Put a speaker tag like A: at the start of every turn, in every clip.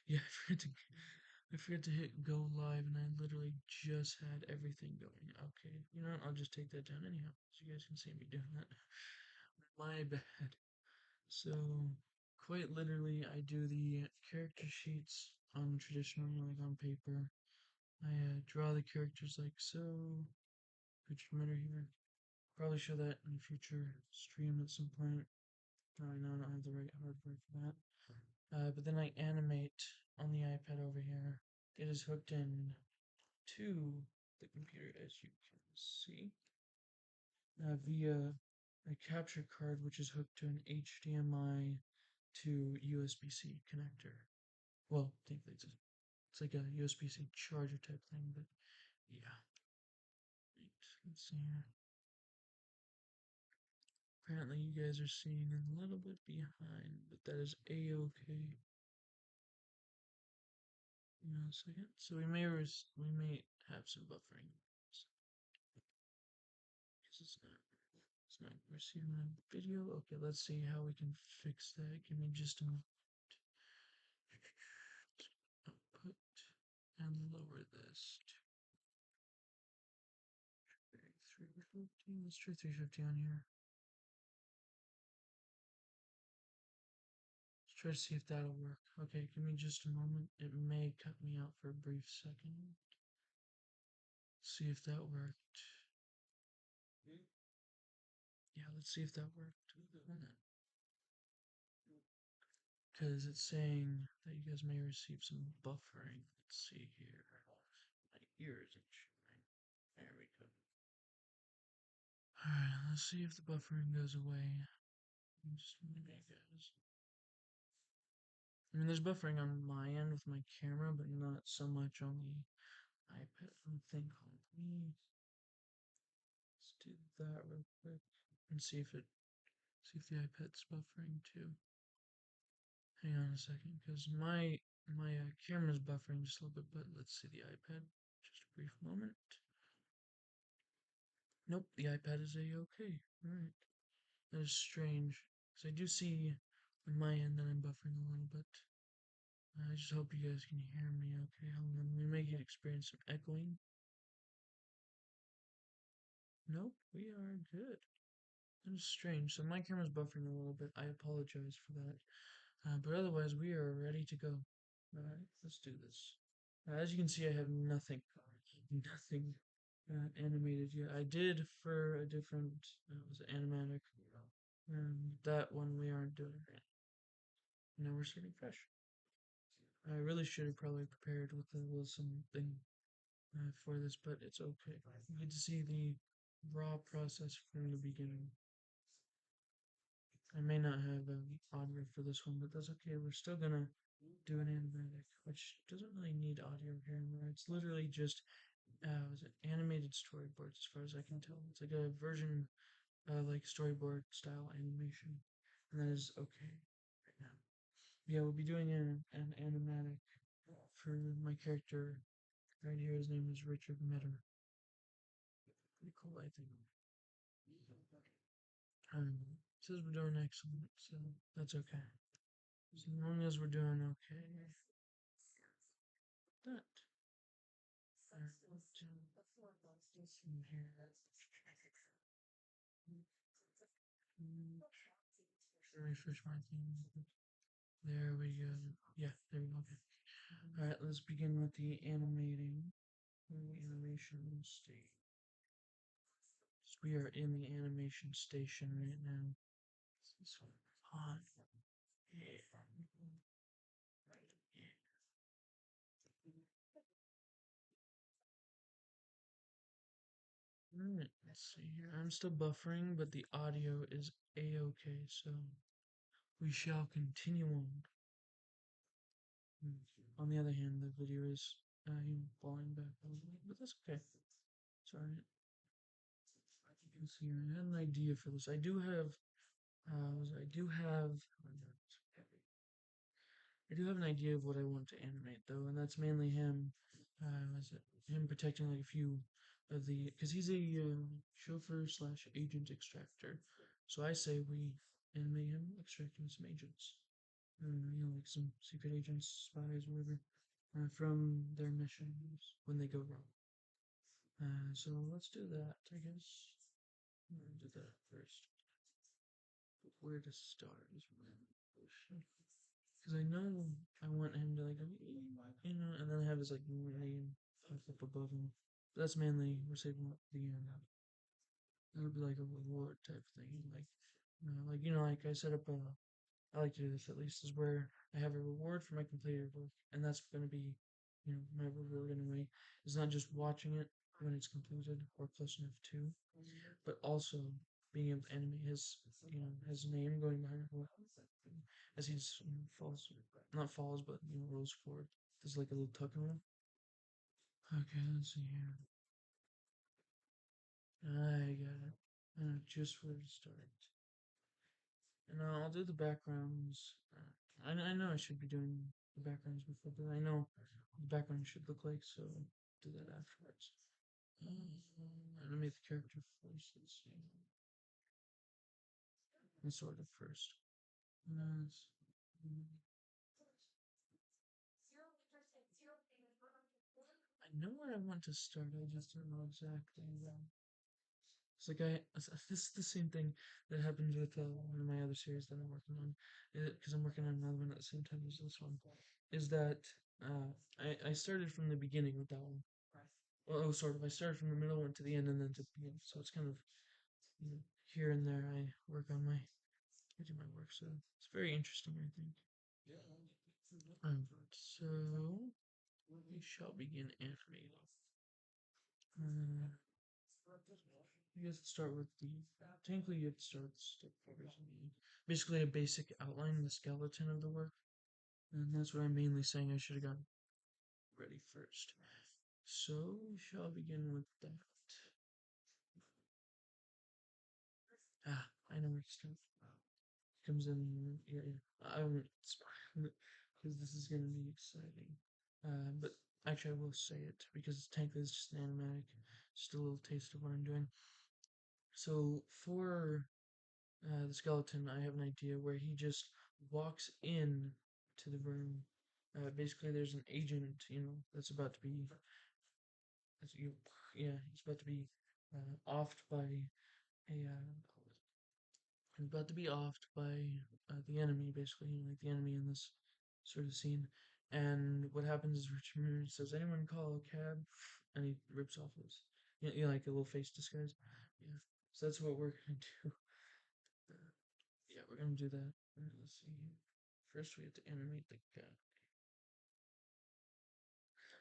A: Yeah, I forgot to hit go live, and I literally just had everything going. Okay, you know what? I'll just take that down anyhow, so you guys can see me doing that. My bad. So, quite literally, I do the character sheets on traditionally, like on paper. I draw the characters like so. Picture emitter here. Probably show that in a future stream at some point. Probably now I don't have the right hardware for that. But then I animate on the iPad over here. It is hooked in to the computer, as you can see, via a capture card, which is hooked to an HDMI to USB-C connector. Well, thankfully it's like a USB-C charger type thing, but yeah. Right, let's see here. Apparently, you guys are seeing a little bit behind, but that is a-okay. Hang on a second. So we may have some buffering. Because it's not receiving a video. Okay, let's see how we can fix that. Give me just a moment. Output and lower this to 350. Let's try 350 on here. Let's try to see if that'll work. Okay, give me just a moment. It may cut me out for a brief second. See if that worked. Yeah, let's see if that worked. Because it's saying that you guys may receive some buffering. Let's see here. My ear isn't showing. There we go. Alright, let's see if the buffering goes away. Just a minute, guys. I mean, there's buffering on my end with my camera, but not so much on the iPad. Thing called me. Let's do that real quick and see if the iPad's buffering too. Hang on a second, because my camera's buffering just a little bit, but let's see the iPad. Just a brief moment. Nope, the iPad is a-okay. Alright. That is strange. Because I do see on my end that I'm buffering a little bit. I just hope you guys can hear me okay. Hold on. We may get experience some echoing. Nope, we are good. That is strange. So my camera's buffering a little bit. I apologize for that. But otherwise, we are ready to go. Alright, let's do this. As you can see, I have nothing animated yet. I did for a different, was it Animatic? That one we aren't doing right now. We're starting fresh. I really should have probably prepared with something for this, but it's okay. You get to see the raw process from the beginning. I may not have audio for this one, but that's okay. We're still gonna do an animatic, which doesn't really need audio here and there. It's literally just was it animated storyboards, as far as I can tell. It's like a version like storyboard style animation, and that is okay right now. Yeah, we'll be doing an animatic for my character right here. His name is Richard Mitter. Pretty cool, I think. Says we're doing excellent, so that's okay. As long as we're doing okay. That. Refresh my thing. There we go. Yeah, there we go. Okay. Alright, let's begin with the animating. Animation state. We are in the animation station right now. This is fun. Yeah. Alright, let's see here. I'm still buffering, but the audio is a-okay, so we shall continue on. On the other hand, the video is falling back a little bit, but that's okay. Sorry. You can see I had an idea for this. I do have an idea of what I want to animate though, and that's mainly him. Was it him protecting like a few of the? Because he's a chauffeur slash agent extractor. So I say we animate him extracting some agents. You know, like like some secret agents, spies, whatever, from their missions when they go wrong. So let's do that, I guess. Do that first. Where to start is because I know I want him to like, and then I have his like name up above him. But that's mainly we're saving up the that would be like a reward type thing, like like I set up a. I like to do this at least is where I have a reward for my completed work, and that's gonna be, my reward anyway. It's not just watching it when it's completed or close enough to, but also being able to animate his name going behind it as he's falls, not falls, but rolls forward. There's like a little tuck in him. Okay, let's see here. I got it. I know just where to start. And I'll do the backgrounds. I know I should be doing the backgrounds before, but I know what the background should look like, so I'll do that afterwards. Animate the character first. Let's see. Let's sort it first. Let's, I know where I want to start. I just don't know exactly. It's like this is the same thing that happens with one of my other series that I'm working on, because I'm working on another one at the same time as this one. Is that I started from the beginning with that one. Well, sort of. I started from the middle, went to the end, and then to the beginning. So it's kind of here and there. I do my work. So it's very interesting. I think. So we shall begin animating. Uh, I guess let's start with the. Technically, you have to start with step photos. Basically, a basic outline, the skeleton of the work, and that's what I'm mainly saying. I should have gotten ready first. So we shall begin with that. I know where to start. Comes in, yeah, yeah. I won't because this is gonna be exciting. But actually, I will say it because technically it's just an animatic, just a little taste of what I'm doing. So for the skeleton, I have an idea where he just walks in to the room. Basically, there's an agent, that's about to be, that's, you, yeah, he's about to be offed by a, he's about to be offed by the enemy, basically, like the enemy in this sort of scene. And what happens is Richard says, "Anyone call a cab?" And he rips off his, like a little face disguise. Yeah, so that's what we're gonna do. Yeah, we're gonna do that. Let's see. First, we have to animate the guy.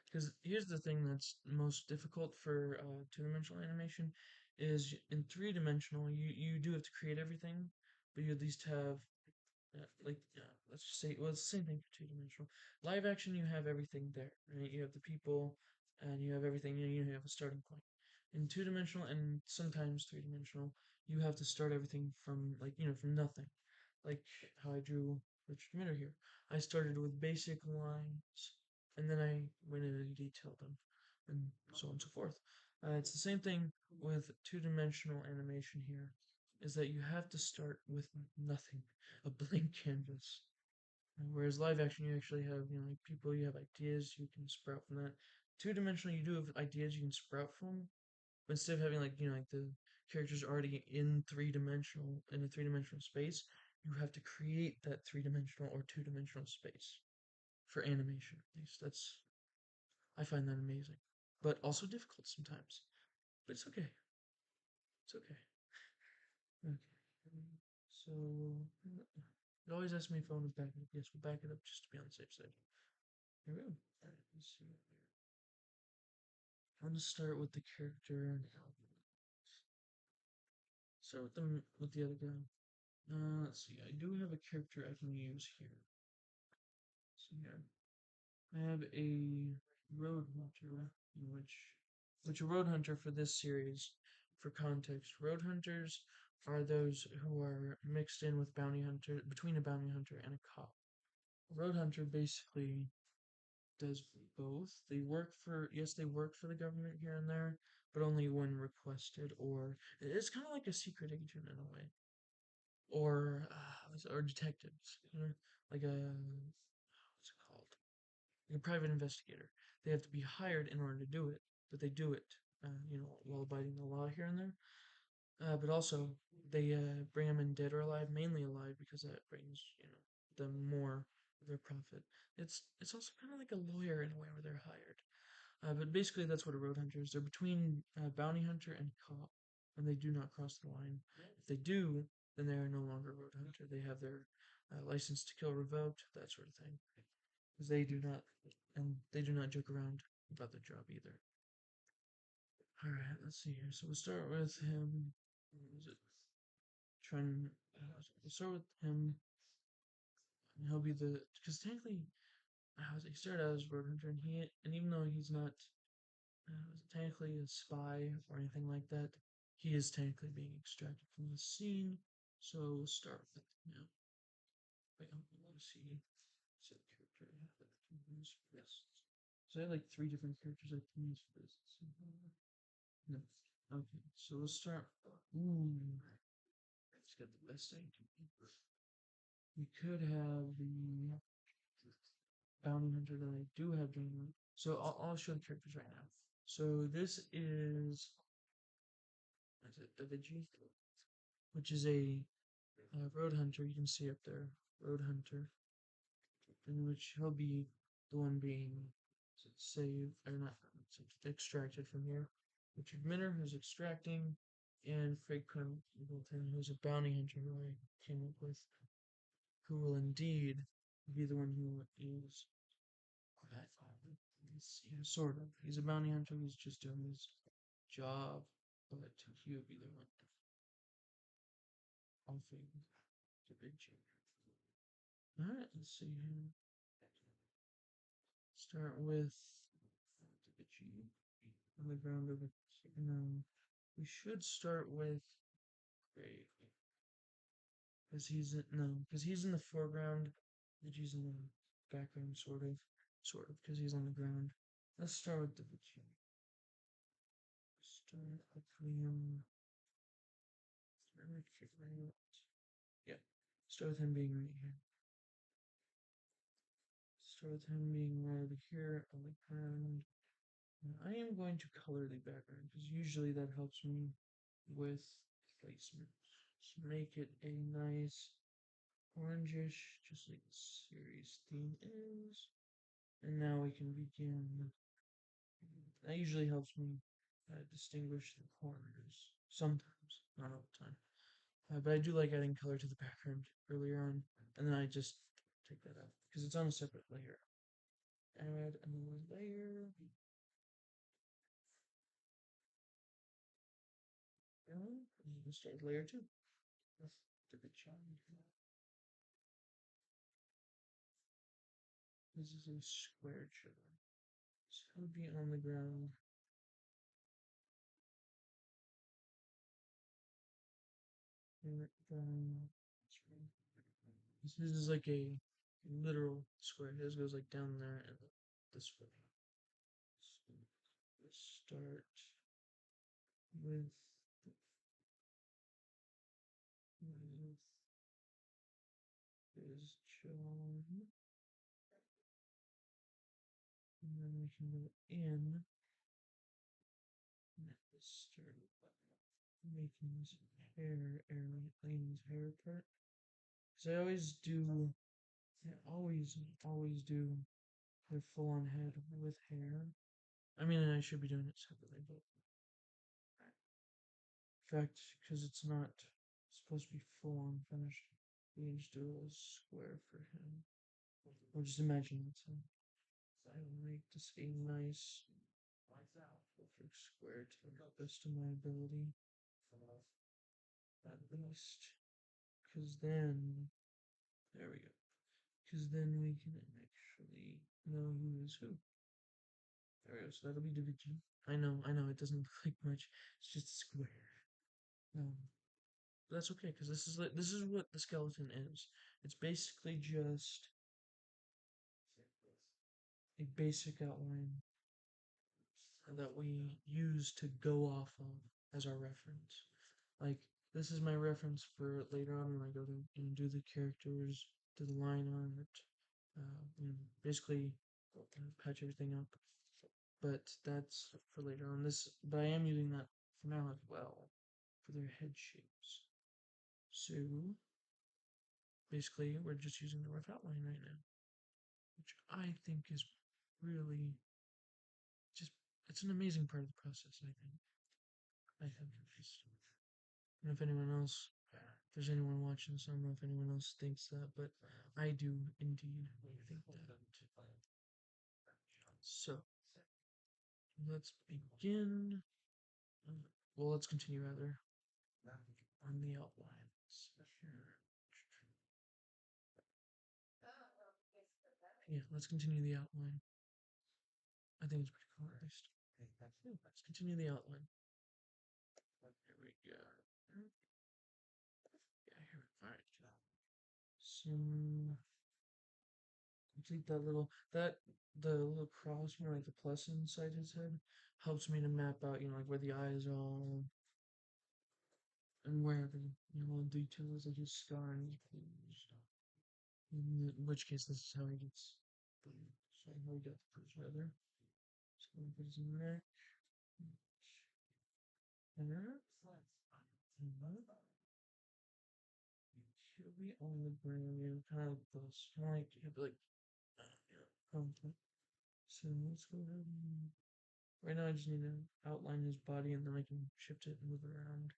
A: Because here's the thing that's most difficult for two-dimensional animation is in three-dimensional, you do have to create everything, but you at least have let's just say, well, it's the same thing for two-dimensional. Live action, you have everything there, right? You have the people, and you have everything. You have a starting point. In two-dimensional and sometimes three-dimensional, you have to start everything from from nothing, like how I drew Richard Mitter here. I started with basic lines, and then I went in and detailed them, and so on and so forth. It's the same thing with two-dimensional animation here, is that you have to start with nothing, a blank canvas. Whereas live action, you actually have, like people, you have ideas, you can sprout from that. Two-dimensional, you do have ideas you can sprout from, but instead of having like the characters already in a three-dimensional space, you have to create that three-dimensional or two-dimensional space for animation. At least I find that amazing, but also difficult sometimes. But it's okay. It's okay. Okay. So it always asks me if I want to back it up. Yes, we'll back it up just to be on the safe side. Here we go. Alright, let's see. I'm gonna start with the character. Start with the other guy. Let's see. I do have a character I can use here. So here, I have a road hunter, which a road hunter for this series, for context, road hunters are those who are mixed in with bounty hunter, between a bounty hunter and a cop. A road hunter basically does both. They work for the government here and there, but only when requested, or it's kind of like a secret agent in a way, or detectives, like a like a private investigator. They have to be hired in order to do it, but they do it, while abiding the law here and there. But also they bring them in dead or alive, mainly alive, because that brings them more of their profit. It's also kind of like a lawyer in a way where they're hired. But basically, that's what a road hunter is. They're between bounty hunter and cop, and they do not cross the line. If they do, then they are no longer a road hunter. They have their license to kill revoked, that sort of thing. Because they do not joke around about their job either. All right, let's see here. So we'll start with him. What was it? Trying. We'll start with him. And he'll be the because technically, he started out as a road hunter, and even though he's not technically a spy or anything like that, he is technically being extracted from the scene. So we'll start with Wait, I want to see. Set character. So I have like three different characters I can use for this. No. Okay, so we'll start. Ooh, it's got the best idea. We could have the bounty hunter that I do have doing. So I'll show the characters right now. So this is Davigi, which is a road hunter. You can see up there, road hunter, in which he'll be the one being saved or not extracted from here. Richard Minner, who's extracting, and Frank Pendleton, who's a bounty hunter who I came up with, who will indeed be the one who is sort of. He's a bounty hunter. He's just doing his job, but he would be the one offering the big change. All right, let's see here. Start with the G on the ground over. No, we should start with Gray because he's in the foreground. Digi's in the background, sort of, because he's on the ground. Let's start with the G. Start with Liam. Yeah. Start with him being right here. Start with him being right over here on the ground. I am going to color the background because usually that helps me with placement. So make it a nice orangish, just like the series theme is. And now we can begin. That usually helps me distinguish the corners. Sometimes, not all the time. But I do like adding color to the background earlier on, and then I just take that out because it's on a separate layer. Add another layer. And start layer 2. That's the big challenge. This is a square sugar. So it would be on the ground. This is like a literal square. His goes like down there and this way. So let's start with is John, and then we can go in and start making this hair area, Lane's hair part. Because I always do their full on head with hair. I mean, I should be doing it separately, but in fact, because it's not supposed to be full on finished, we can just do a little square for him. Or just imagine it's him. I will make this a nice perfect square to the best of my ability. At least. Because then, there we go. Because then we can actually know who is who. There we go. So that'll be division. I know, it doesn't look like much. It's just a square. But that's okay, because this is what the skeleton is. It's basically just a basic outline that we use to go off of as our reference. Like, this is my reference for later on when I go to do the characters, do the line art, basically patch everything up. But that's for later on. But I am using that for now as well for their head shapes. So basically, we're just using the rough outline right now, which I think is really just it's an amazing part of the process. I have just, and if anyone else, if there's anyone watching this, I don't know if anyone else thinks that, but I do indeed think that. So let's begin. Well, let's continue rather on the outlines here. Yeah, let's continue the outline. I think it's pretty cool at least. Yeah, let's continue the outline. Here we go. Yeah, here. Alright. So complete that little the little cross more like the plus inside his head helps me to map out, like where the eyes are and where the little details of his scar and his bruise. In which case this is how he gets so how he got the bruise rather. So we put his neck. There. Should be on the ground, kind of like this. Like, so let's go ahead and right now I just need to outline his body and then I can shift it and move it around.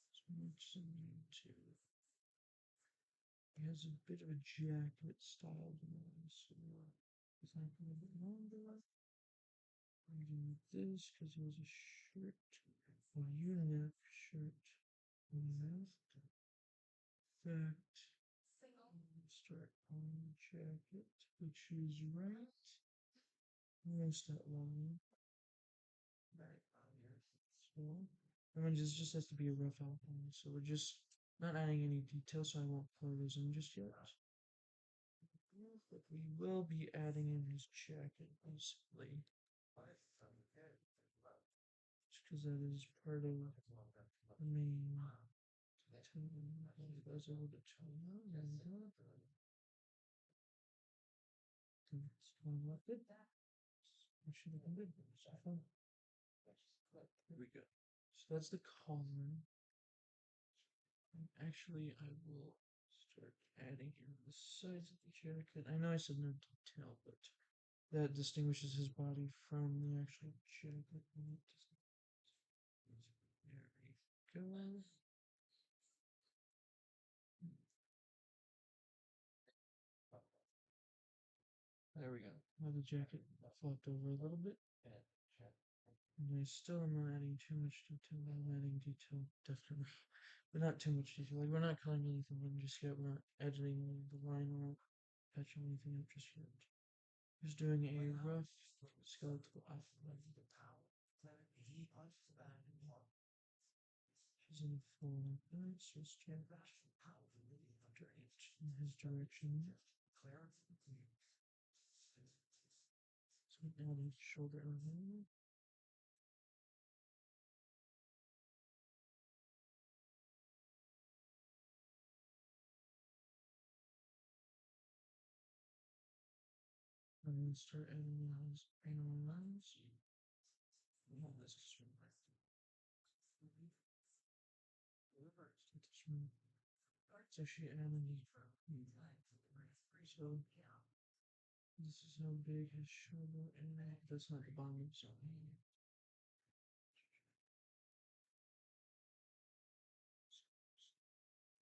A: So we just need to. He has a bit of a jacket style to him, so it's like a little bit longer. I'm doing this because he has a shirt, a U-neck shirt. Left, fact, start on the jacket, which is right. Almost that line. So, I mean, this just has to be a rough outline. So we're just not adding any details, so I won't color those in just yet. But we will be adding in his jacket, basically. Just because that is part of the main goes over the tone. Like it. I should have been good. Here we go. So that's the collar. And actually, I will start adding in the sides of the jacket. I know I said no detail, but that distinguishes his body from the actual jacket. There we go. There we go. Now the jacket flopped over a little bit. And I still am not adding too much detail. I'm adding detail, definitely. But not too much detail. Like, we're not coloring anything in just yet. We're not editing the line or patching anything up just yet. Just doing a rough skeletal outline. He's in full appearance, just in his direction. So now his shoulder area. And then start adding his anal lines. Oh, this is it's actually adding so this is how big his shoulder and that's not the bottom so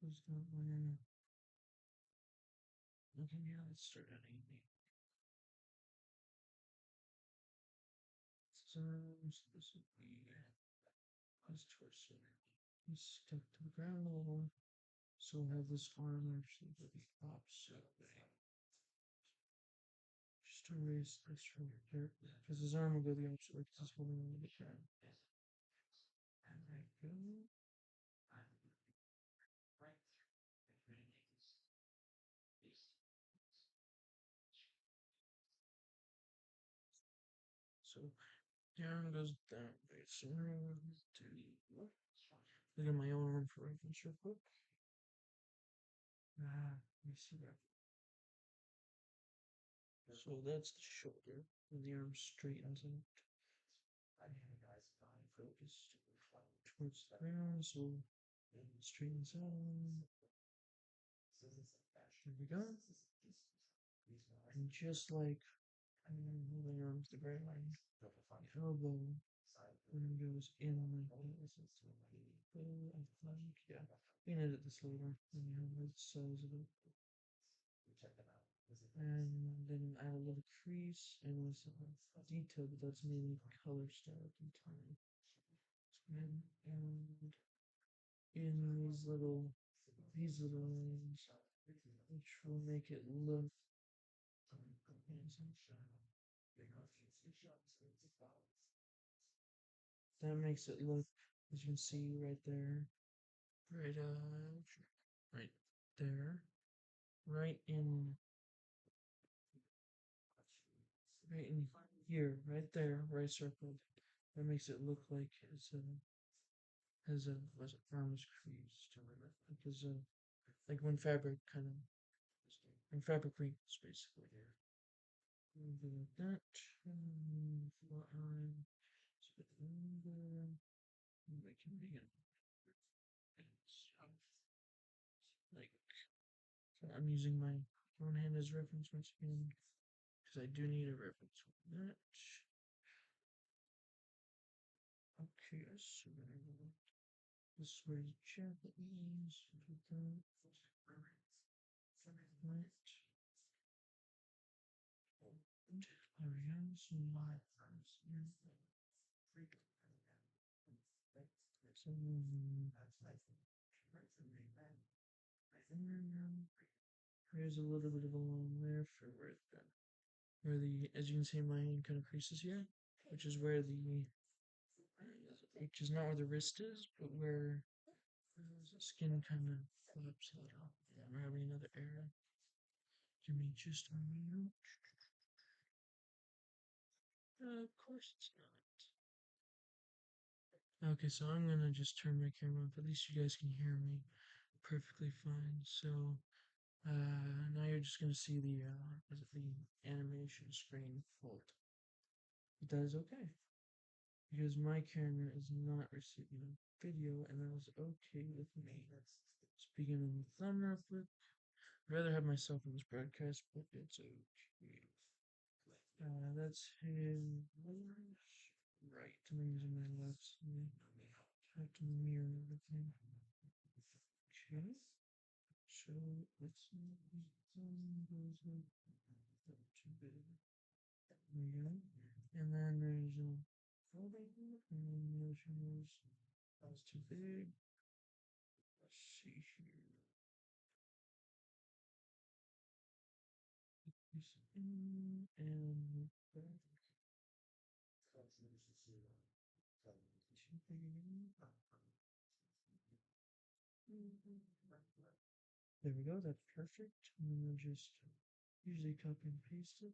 A: who's that one? Okay, yeah, let's start adding the arms. This would be his torso. He's stuck to the ground a little. So we'll have this arm actually go the opposite way. Just erase this from here. Because his arm will go the opposite way because he's holding on to the ground. And there we go. So the arm goes down. So look at my own arm for reference real quick. Let me see that. So that's the shoulder, and the arm straightens out. Focus towards the ground, so straightens out. There we go. And just like holding arms to the ground, the elbow and goes in like this. I think, yeah. We can edit this later when you have the size of it. And then add a little crease and some detail, but that's mainly color style detail. And in these little lines, which will make it look that makes it look, as you can see right there, right right there, right in right in here, right there, right circled. That makes it look like was it arms creased, because like when fabric wrinkles basically. Do like that. Flat spit over. Make it big and like so I'm using my own hand as reference once again because I do need a reference for that. Okay, so this is where the jacket is. Right. There we go. So, here's a little bit of a line there for where the, as you can see, my hand kind of creases here, which is where which is not where the wrist is, but where the skin kind of flaps a little. Yeah, we're having another error. Give me just a minute. Of course it's not. Okay, so I'm gonna just turn my camera off. At least you guys can hear me perfectly fine. So now you're just gonna see the animation screen fold. But that is okay because my camera is not receiving video, and that is okay with me. Let's begin on the thumb real quick. I'd rather have myself in this broadcast, but it's okay. That's his right. I'm using my left, so I have to mirror everything. Okay. So let's see if the thumb goes like not too big. There we go. And then there's a folding, and then the other one was too big. Let's see here. This in and back. Too big again. There we go, that's perfect. And then we'll just usually copy and paste it.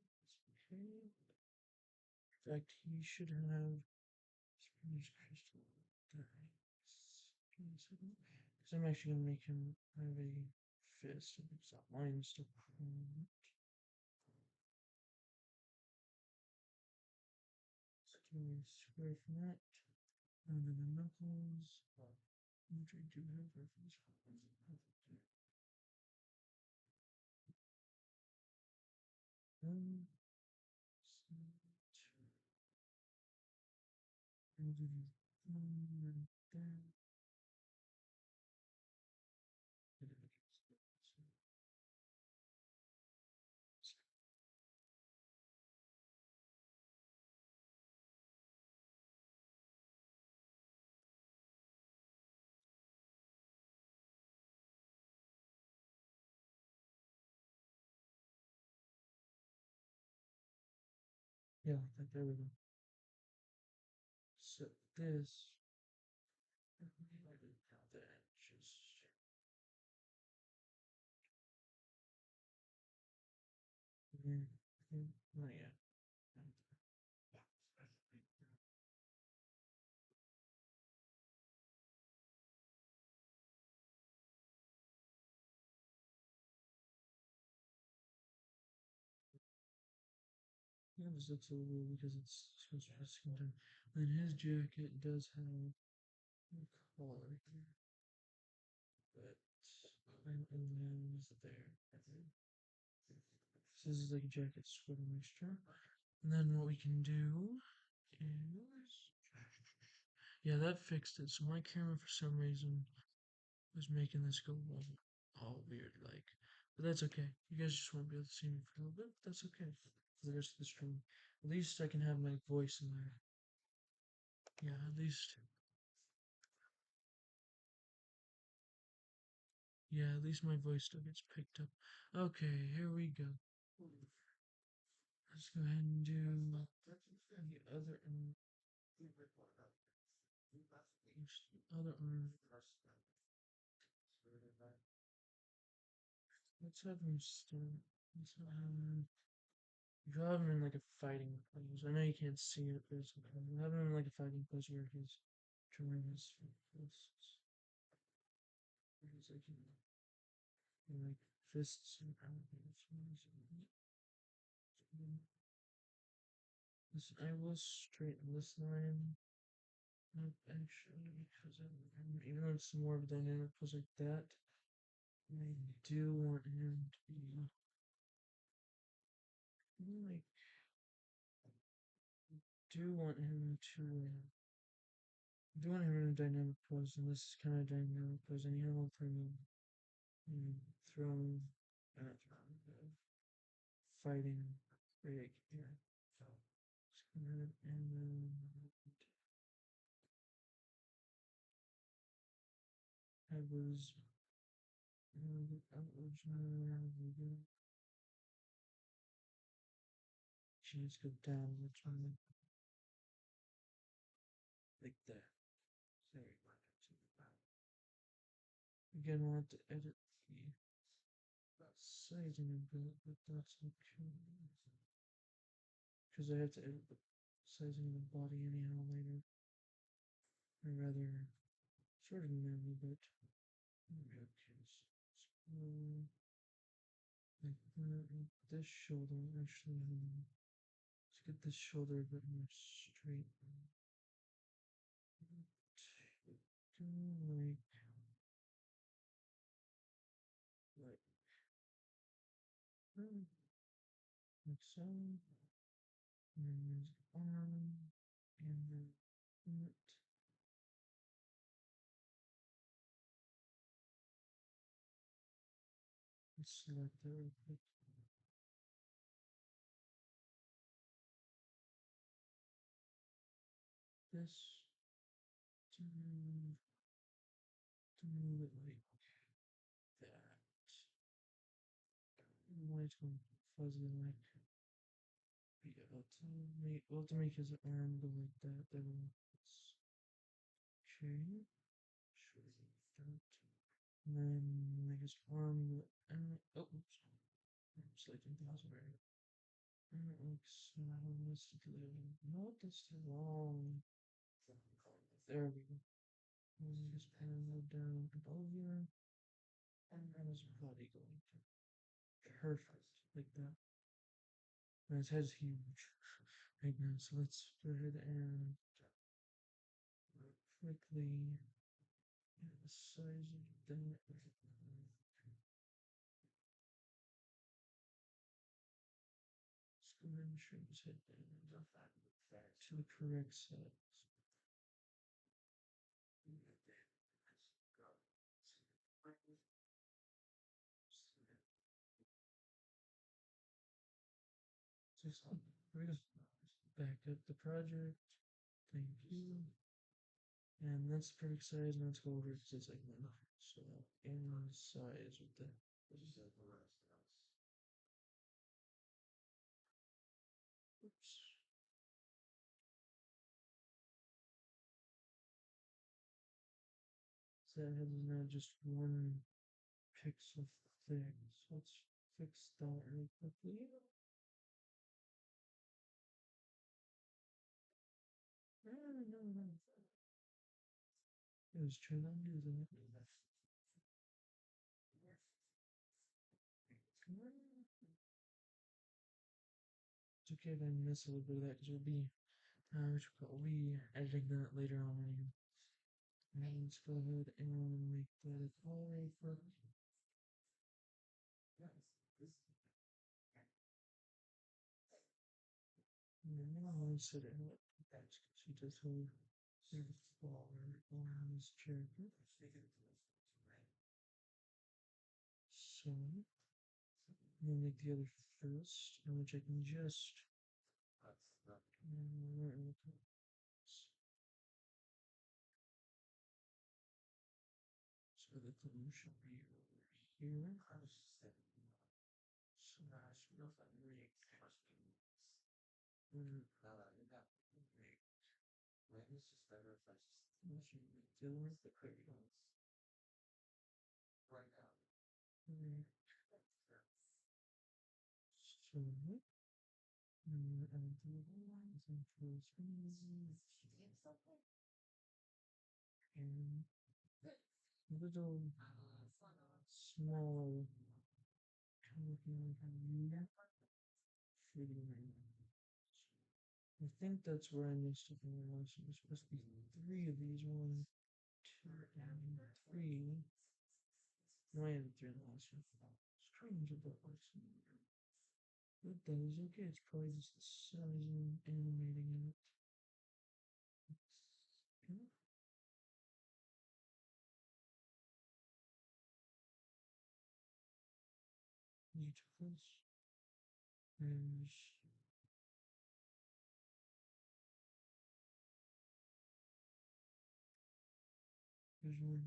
A: Okay. In fact, he should have Spanish crystal. Because I'm actually going to make him have a fist and it's not mine still. Square from that. And then the knuckles, which I do have reference for. Um, and then right there. Yeah, there we go. So this, that just not yet. Yeah, this looks a little weird because it's supposed to be skin tone. Then his jacket does have a collar here, but I don't know is there. So this is like a jacket sweater mixture. And then what we can do is, yeah, that fixed it. So my camera for some reason was making this go all weird like, but that's okay. You guys just won't be able to see me for a little bit, but that's okay for the rest of the stream. At least I can have my voice in there. Yeah, at least, yeah, at least my voice still gets picked up. Okay, here we go. Let's go ahead and do the other arm. Other arm. Let's have him start. Let's have him. You have him in like a fighting pose. I know you can't see it, but it's okay. You have him in like a fighting pose where he's drawing his fists. Where he's like, like fists and arms. This, I will straighten this line up actually because even though it's more of a dynamic pose like that, I do want him to be like do want him to do want him in a dynamic pose, and this is kind of dynamic pose. And here I'll bring him throwing, not throwing, fighting rig here. So, and then I was originally she needs to go down, which one like that. There we go. Again, we'll have to edit the sizing a bit, but that's okay. Because I have to edit the sizing of the body anyhow later. Or rather, sort of now, but okay. So, like this shoulder actually. Let's get this shoulder a bit more straight. Like like so. And then there's arm, and then foot. Let's select that real quick. This to move it like that. Why it's going fuzzy like we'll have to make his arm go like that. Then let's okay. Sure that. And then make his arm and oh oops. I'm selecting things right. And it looks let's do no that's wrong. There we go. And just kind of move down and over. And then his body going perfect like that. And his head's huge right now, so let's go ahead and quickly get the size of that. Let's go ahead and shrink his head down to the correct size. Just we're just back up the project. Thank you. And that's the perfect size. Now let's go over it it's like so in size with that. Oops. So that head is now just 1 pixel thick. So let's fix that really quickly. No, no, no. It was trying to undo that. It's okay if I miss a little bit of that because we'll be editing that later on anyway. And let's go ahead and make that a color for. And now I'll set it up. She does her flower on this character. So, I'm gonna make the other first, which I can just. So the thumb should be over here. So that's rig. So, and the lines and close and little small looking like a unit for the I think that's where I missed up in the last one. There's supposed to be three of these. One, two, and three. No, I had three in the last one. Strange if that works. But that is okay. It's probably just the size and animating it. Okay. Beautiful. There's one.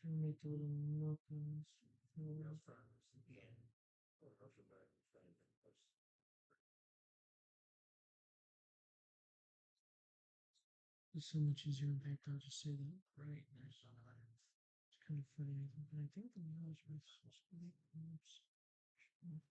A: Trying to make the little knuckles. It's so much easier in fact, I'll just say that right there. It's kind of funny, I think. And I think the knowledge base is supposed to be oops. No.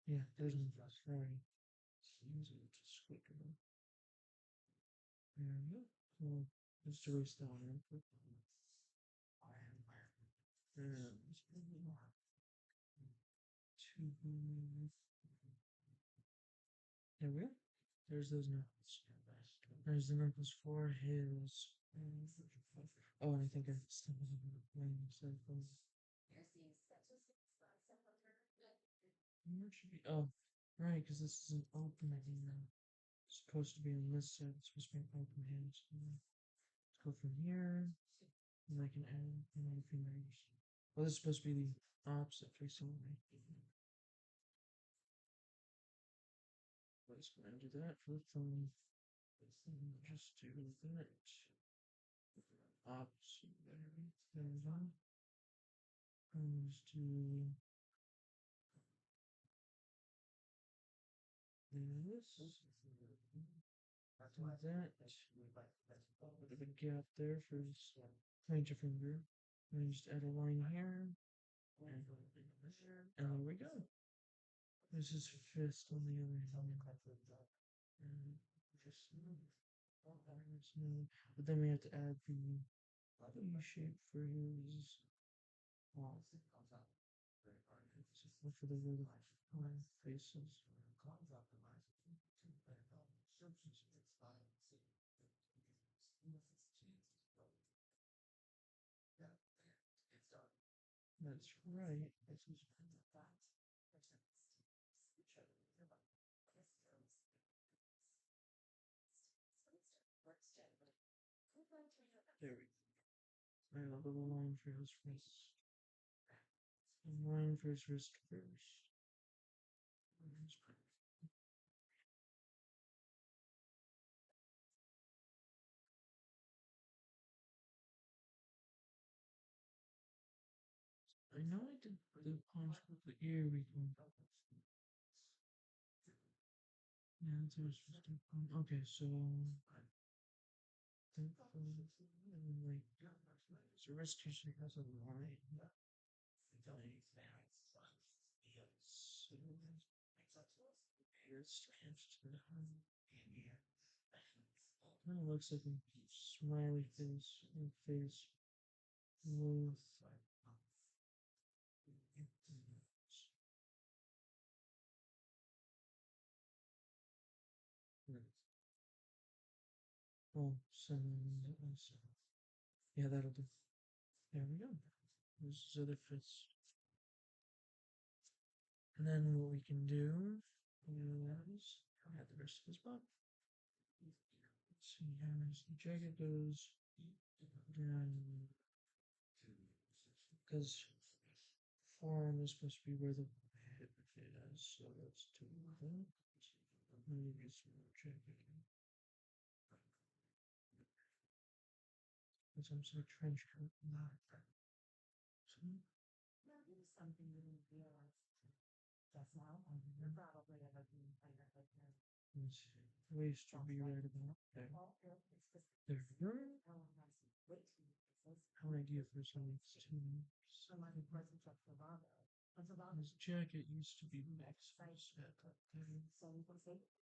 A: Yeah, there's no sorry. Use it to squick it up. There we go. So just erase that one real quick. And two. There we go. There's those knuckles. There's the knuckles for his. Oh, and I think I still have a plane so close. Where should be? Oh, right, because this is an open hand. It's supposed to be on this side. It's supposed to be an open hand. So let's go from here. And I can add my fingers. Well, this is supposed to be the opposite facing way. Let's go and do that for the phone. Just do that. Opposite way. There we go. And just do this. Do that. Bit of a gap there for his pointer finger. And just add a line here. And there we go. There's his fist on the other hand. And just but then we have to add the E shape for his for the little faces. That's right. There we go. And a little line for his wrist. And line for his wrist first. I know I did the punch with the ear we go. Yeah, that's what I was supposed to do. Okay, so think like so restitution has a line. So here's kind of looks like a smiley face with oh, yeah, that'll do. There we go. This is other fits. And then what we can do is add the rest of his body. Let's see how his jacket goes down because forearm is supposed to be where the hip is, so let's do that. Maybe some more jacket. Because I'm so trench coat. So, there's ways to be right about there. There we go. How an idea for some extended. His jacket used to be mixed.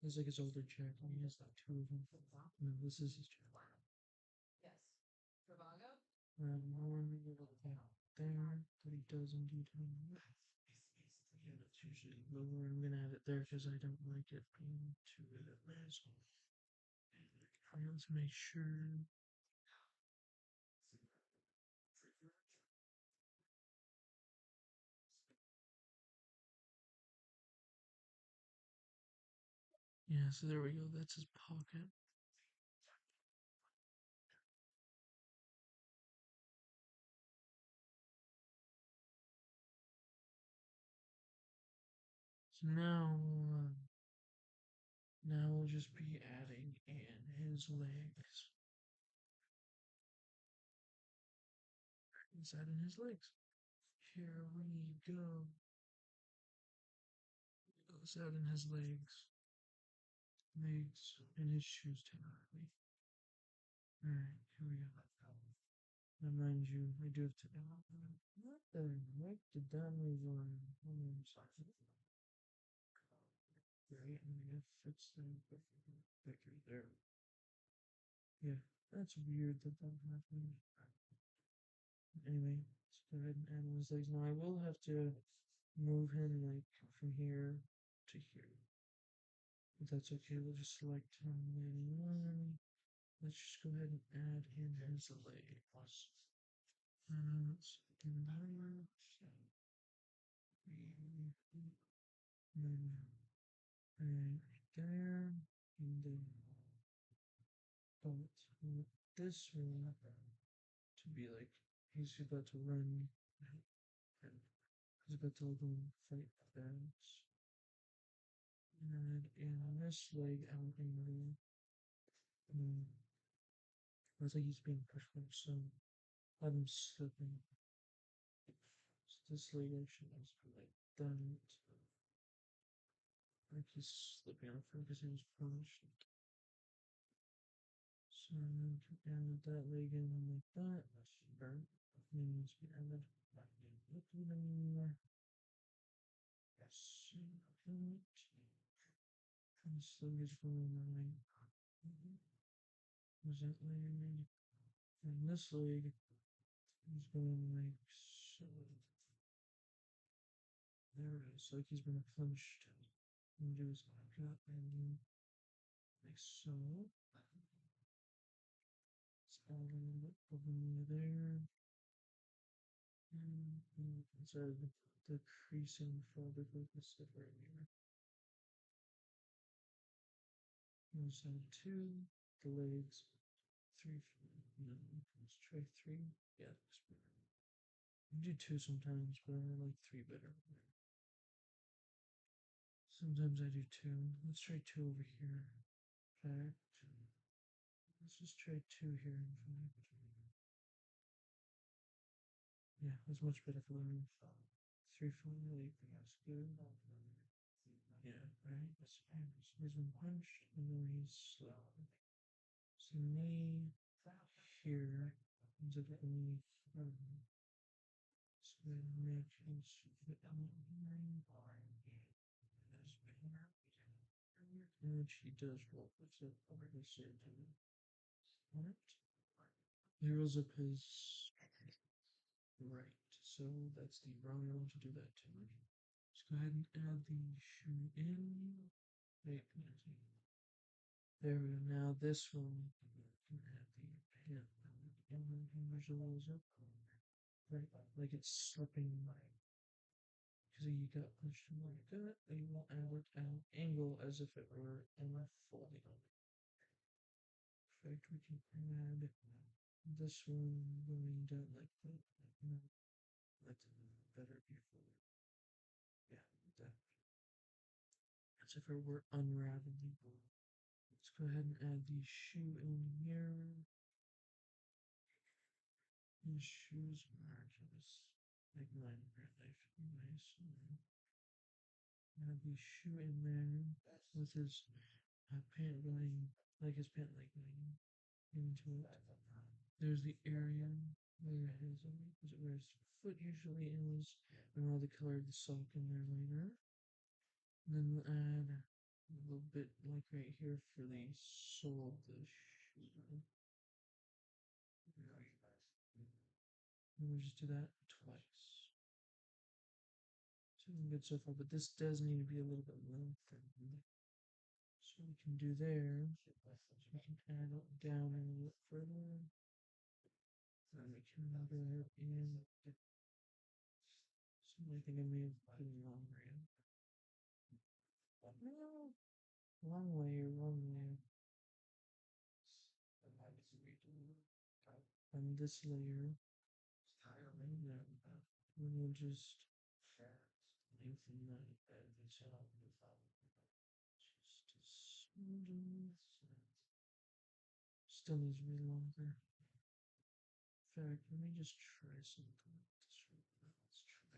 A: It's like his older jacket. He has like two of them. No, this is his jacket. One little thing there that he does indeed have. It's usually lower. I'm gonna have it there because I don't like it being too low. Let's make sure. Yeah, so there we go. That's his pocket. So now we'll just be adding in his legs. Let's add in his legs. Here we go. Let's add in his legs. Legs and his shoes technically. Alright, here we go. Now mind you, I do have to what the heck did that move on? Right, and it fits them thicker there. Yeah, that's weird that that happened. Anyway, let's go ahead and add those legs. Now I will have to move him like from here to here. But that's okay, we'll just select him later on. Let's just go ahead and add in his legs. Let's do that. Right there. And then this one to be like he's about to run. He's about to go fight bats. And in this leg out in the looks like he's being pushed by some have him slipping. So this leg actually has to be like that. Like he's slipping on the floor because he was punched. So I'm going to add that leg in like that. Burn. It needs to be added. Looking anymore. Yes. And this leg is going right. Was that leg? And this leg is going like so. There it is. Like he's been punched. And do his gut and like so. It's all a little bit over there. And so the creasing for the focus right here. Let's add two, the legs, three, no, let's try three. Yeah, that's better. I do two sometimes, but I like three better. Sometimes I do two. Let's try two over here. Fact. Let's just try two here in fact. Yeah, that's much better for me. 3 4 that's good. Yeah, right. He's been punched, and then he's slow. So knee here into the knee. So make his foot which he does roll with it over the surgery. Alright. He rolls up his right. So that's the wrong one to do that to. Let's go ahead and add the shoe in. Wait, there we go. Now this one can add the pin. And then he visualize it. Right, like it's slipping because he got punched in the gut. They will add it at an angle as if it were unfolding. Perfect. We can add this one going down like that. That's better before. Yeah, that. As if it were unraveling. Let's go ahead and add the shoe in here. These shoes are just like mine are nice. Add the shoe in there with his pant going, like his pant leg going into it. There's the area where where his foot usually is, and all the color of the sock in there later. And then we'll add a little bit like right here for the sole of the shoe. And we'll just do that twice. So good so far, but this does need to be a little bit lengthened. So we can do there. So we can add it down a little bit further. And we can go ahead and I think I may have put it wrong right. No, wrong layer, wrong layer. And this layer, and we'll just lengthen that just still needs to be longer. In fact, let me just try something with this right now. Let's try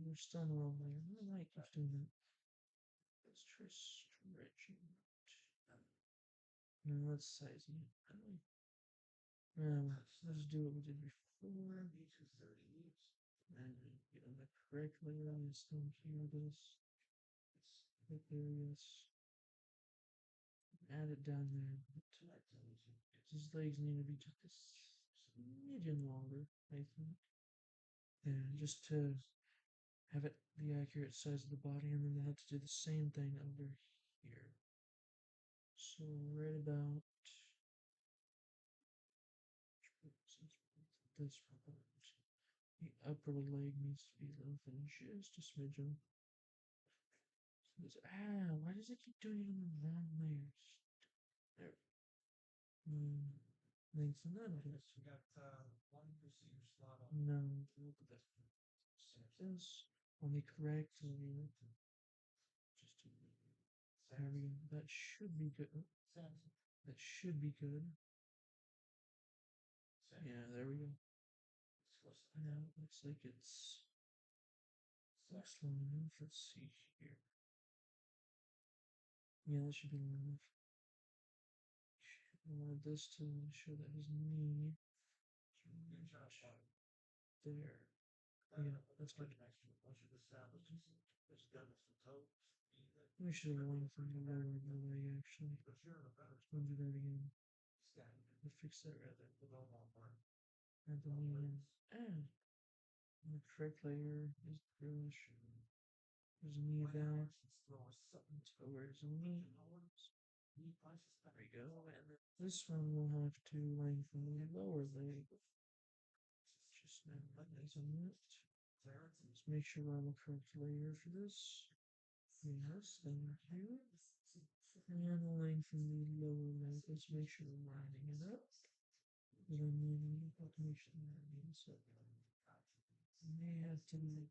A: you're still in the wrong layer. I might keep doing that. Let's try stretching it. No, let's sizing it. Let's do what we did before. And get on the correct layer. And still here this. Right there, yes. Add it down there. His legs need to be just a smidgen longer, I think. Yeah, just to have it the accurate size of the body, and then we'll have to do the same thing over here. So right about this part. The upper leg needs to be lengthened just a smidgen. Why does it keep doing it in the wrong layers? There. Lengthen that a bit. No, this on the correct layer. Just there we go. That should be good. That should be good. Yeah, there we go. Now it looks like looks long enough. Let's see here. Yeah, that should be long enough. I wanted this to show that his knee. There. Yeah, that's good. We should have won from the lower of the leg actually. We'll do that again. We'll fix that rather. And the knee in. And the correct layer is brush. There's a knee there. So where's the knee? There we go. And then this one will have to lengthen the lower leg. Just now, eyes on it. Let's make sure we're on the correct layer for this. Yes, thank you. And lengthen the lower leg. Let's make sure we're lining it up. We don't need any automation that means it. May have to here.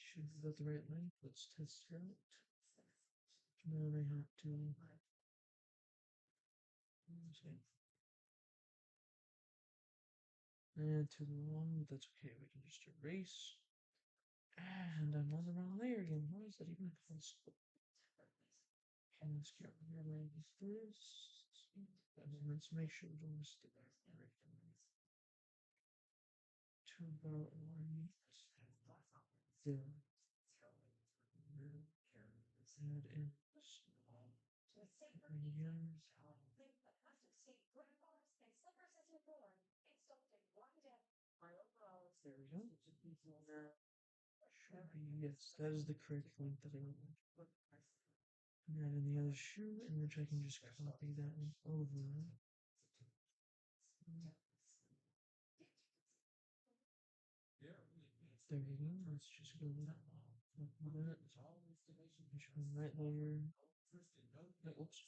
A: Should be about the right length. Let's test it out. Now I have to too long, but that's okay. We can just erase. And I'm on the wrong layer again. Why is that even possible? And let's get rid of this. And then let's make sure we don't miss the right to about right there. Add in again. There we go. Should be, yes, that is the correct length that I want. And add in the other shoe, in which I can just copy that one over. There we go. Let's just go with that. Make sure right layer. No, oops.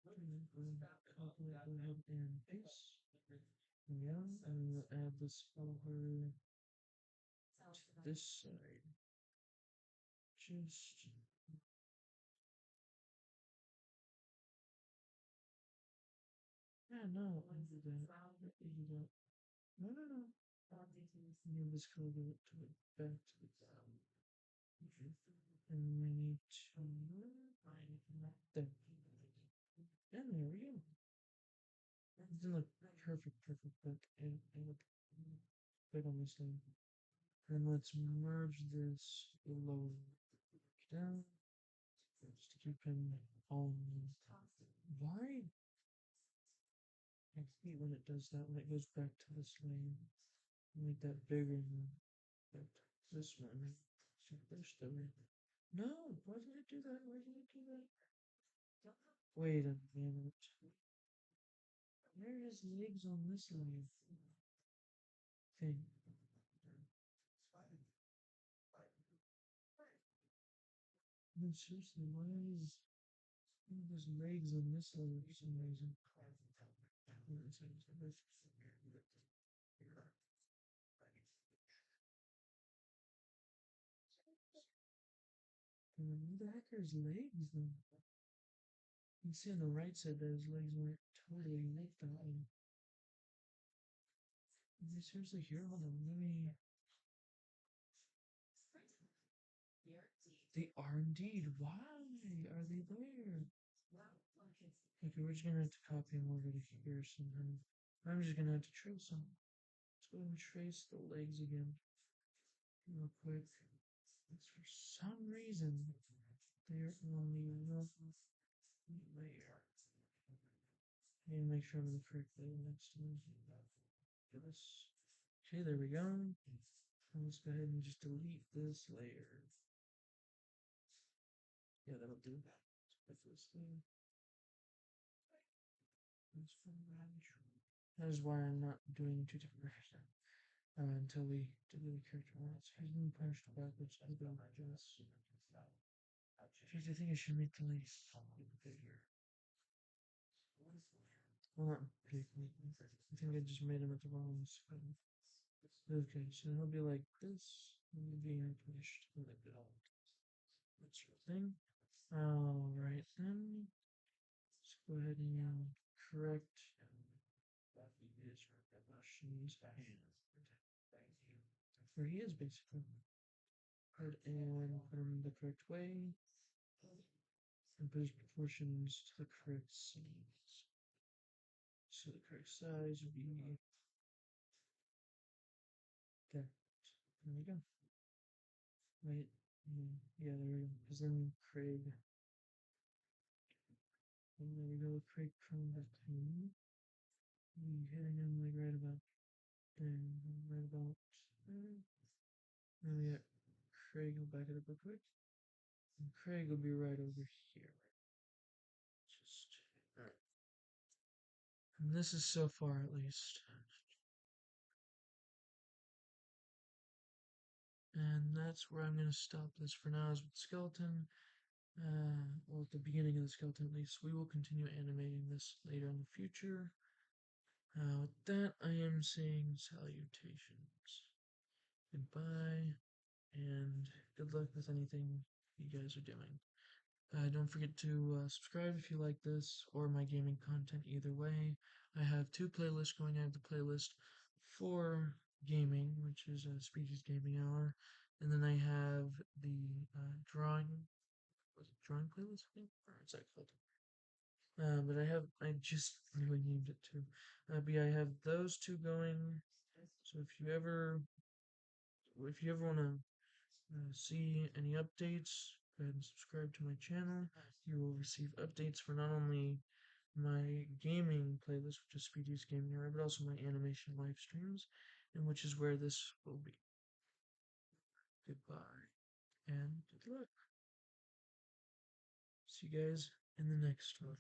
A: And then go ahead and paste. Yeah, and we'll add this over to this side. Just yeah, no, I do that. I do that. No, no, no. Move this color to it back to the down. And we need to there. And there we go. It didn't look perfect, but it looked good on this thing. And let's merge this lower down. Just to keep him on. Why? I hate when it does that, when it goes back to this lane. Make that bigger than that. This one. So first over. No! Why did it do that? Why did it do that? Wait a minute. Where is legs on this lane? Thing. No, seriously, why is there's legs on this lane for some reason? Who the heck are his legs then? You can see on the right side that his legs weren't totally like that way. Is he seriously here? Hold on, let me. They are indeed. Why are they there? Okay, we're just gonna have to copy them over to here somehow. I'm just gonna have to trace them. Let's go and trace the legs again, real quick. It's for some reason they're on the wrong layer. I need to make sure I'm the correct layer next to them. This. Okay, there we go. And let's go ahead and just delete this layer. Yeah, that'll do. Let's put this thing. That is why I'm not doing two different until we do the character once. He's been punched backwards. I don't just. In fact, I think I should make the legs bigger. Well, not big. I think I just made him at the wrong spot. Okay, so he'll be like this, being pushed like that. That sort of thing. Alright then. Let's go ahead and correct his proportions and where he is basically. Put and put him the correct way. And put his proportions to the correct size. So the correct size would be there. There we go. Wait, yeah, there we go. Because then Craig, and there we go. Craig from the team. Hitting him like right about there, right about there. Then we got Craig. Will back it up real quick. And Craig will be right over here. Just alright. And this is so far at least. And that's where I'm going to stop this for now is with skeleton. Well, at the beginning of the skeleton at least. We will continue animating this later in the future. With that, I am saying salutations. Goodbye, and good luck with anything you guys are doing. Don't forget to subscribe if you like this or my gaming content either way. I have two playlists going. I have the playlist for gaming, which is a Speedy's Gaming Hour, and then I have the drawing. Was it drawing playlist? I think, or what's that called? But I just really named it too. But yeah, I have those two going. So if you ever want to see any updates, go ahead and subscribe to my channel. You will receive updates for not only my gaming playlist, which is Speedy's Gaming Hour, but also my animation live streams, and which is where this will be. Goodbye and good luck. See you guys in the next one.